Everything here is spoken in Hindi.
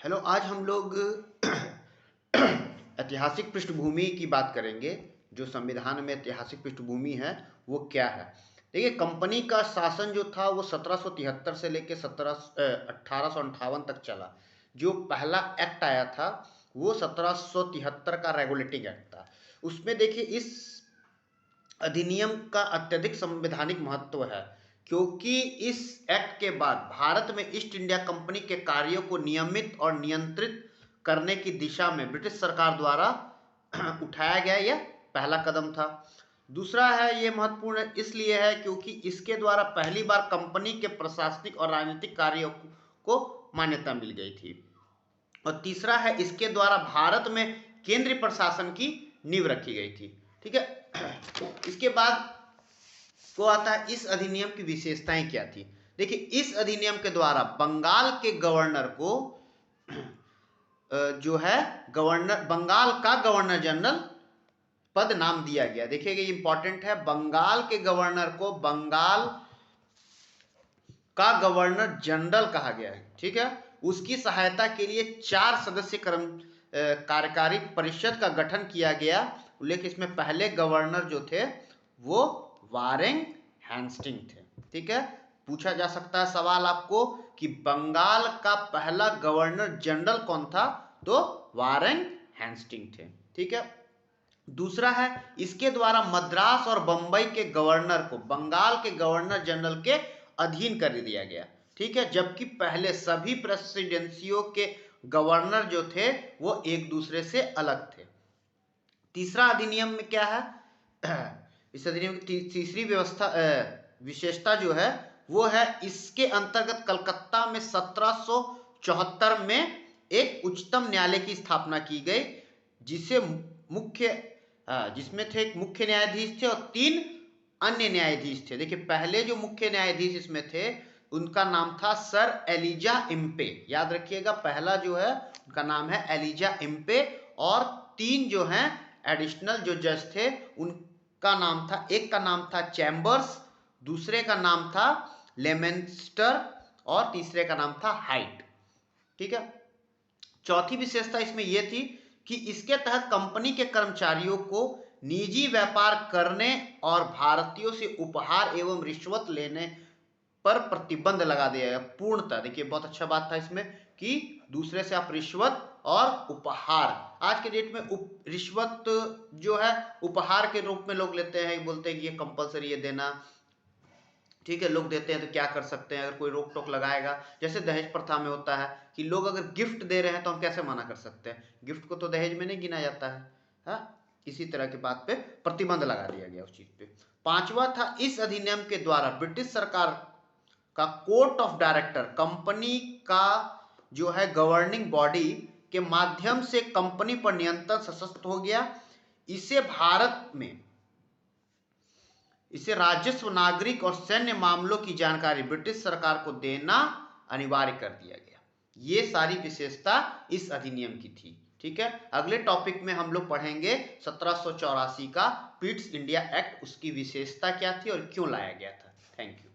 हेलो, आज हम लोग ऐतिहासिक पृष्ठभूमि की बात करेंगे। जो संविधान में ऐतिहासिक पृष्ठभूमि है वो क्या है। देखिए, कंपनी का शासन जो था वो 1773 से लेकर 1858 तक चला। जो पहला एक्ट आया था वो 1773 का रेगुलेटिंग एक्ट था। उसमें देखिए, इस अधिनियम का अत्यधिक संवैधानिक महत्व है, क्योंकि इस एक्ट के बाद भारत में ईस्ट इंडिया कंपनी के कार्यों को नियमित और नियंत्रित करने की दिशा में ब्रिटिश सरकार द्वारा उठाया गया यह पहला कदम था। दूसरा है, ये महत्वपूर्ण इसलिए है क्योंकि इसके द्वारा पहली बार कंपनी के प्रशासनिक और राजनीतिक कार्यों को मान्यता मिल गई थी। और तीसरा है, इसके द्वारा भारत में केंद्रीय प्रशासन की नींव रखी गई थी। ठीक है। इसके बाद को आता है इस अधिनियम की विशेषताएं क्या थी। देखिए, इस अधिनियम के द्वारा बंगाल के गवर्नर को जो है गवर्नर, बंगाल का गवर्नर जनरल पद नाम दिया गया। देखिएगा, ये इंपॉर्टेंट है। बंगाल के गवर्नर को बंगाल का गवर्नर जनरल कहा गया है। ठीक है। उसकी सहायता के लिए 4 सदस्य कार्यकारी परिषद का गठन किया गया। उल्लेख, इसमें पहले गवर्नर जो थे वो वारेन हेस्टिंग थे। ठीक है। पूछा जा सकता है सवाल आपको कि बंगाल का पहला गवर्नर जनरल कौन था, तो वारेन हेस्टिंग थे। ठीक है। दूसरा है, इसके द्वारा मद्रास और बंबई के गवर्नर को बंगाल के गवर्नर जनरल के अधीन कर दिया गया। ठीक है। जबकि पहले सभी प्रेसिडेंसियों के गवर्नर जो थे वो एक दूसरे से अलग थे। तीसरा अधिनियम में क्या है, इस अधिनियम की तीसरी विशेषता जो है वो है, इसके अंतर्गत कलकत्ता में 1774 में एक उच्चतम न्यायालय की स्थापना की गई, जिसे जिसमें थे एक मुख्य न्यायाधीश थे और 3 अन्य न्यायाधीश थे। देखिए, पहले जो मुख्य न्यायाधीश इसमें थे उनका नाम था सर एलिजा इम्पे। याद रखिएगा, पहला जो है उनका नाम है एलिजा इम्पे, और 3 जो हैं एडिशनल जो जज थे उनका नाम था, एक का नाम था चैम्बर्स, दूसरे का नाम था लेमेंस्टर और तीसरे का नाम था हाइट। ठीक है। चौथी विशेषता इसमें यह थी कि इसके तहत कंपनी के कर्मचारियों को निजी व्यापार करने और भारतीयों से उपहार एवं रिश्वत लेने पर प्रतिबंध लगा दिया गया पूर्णतः। देखिए, बहुत अच्छा बात था इसमें कि दूसरे से आप रिश्वत और उपहार, आज के डेट में रिश्वत जो है उपहार के रूप में लोग लेते हैं, बोलते हैं कि ये कंपलसरी है देना। ठीक है, लोग देते हैं तो क्या कर सकते हैं, अगर कोई रोक टोक लगाएगा, जैसे दहेज प्रथा में होता है कि लोग अगर गिफ्ट दे रहे हैं तो हम कैसे मना कर सकते हैं, गिफ्ट को तो दहेज में नहीं गिना जाता है। हाँ, इसी तरह की बात पे प्रतिबंध लगा दिया गया उस चीज पे। पांचवा था, इस अधिनियम के द्वारा ब्रिटिश सरकार का कोर्ट ऑफ डायरेक्टर कंपनी का जो है गवर्निंग बॉडी के माध्यम से कंपनी पर नियंत्रण सशक्त हो गया। इसे भारत में इसे राजस्व, नागरिक और सैन्य मामलों की जानकारी ब्रिटिश सरकार को देना अनिवार्य कर दिया गया। ये सारी विशेषता इस अधिनियम की थी। ठीक है। अगले टॉपिक में हम लोग पढ़ेंगे 1784 का पिट्स इंडिया एक्ट, उसकी विशेषता क्या थी और क्यों लाया गया था। Thank you.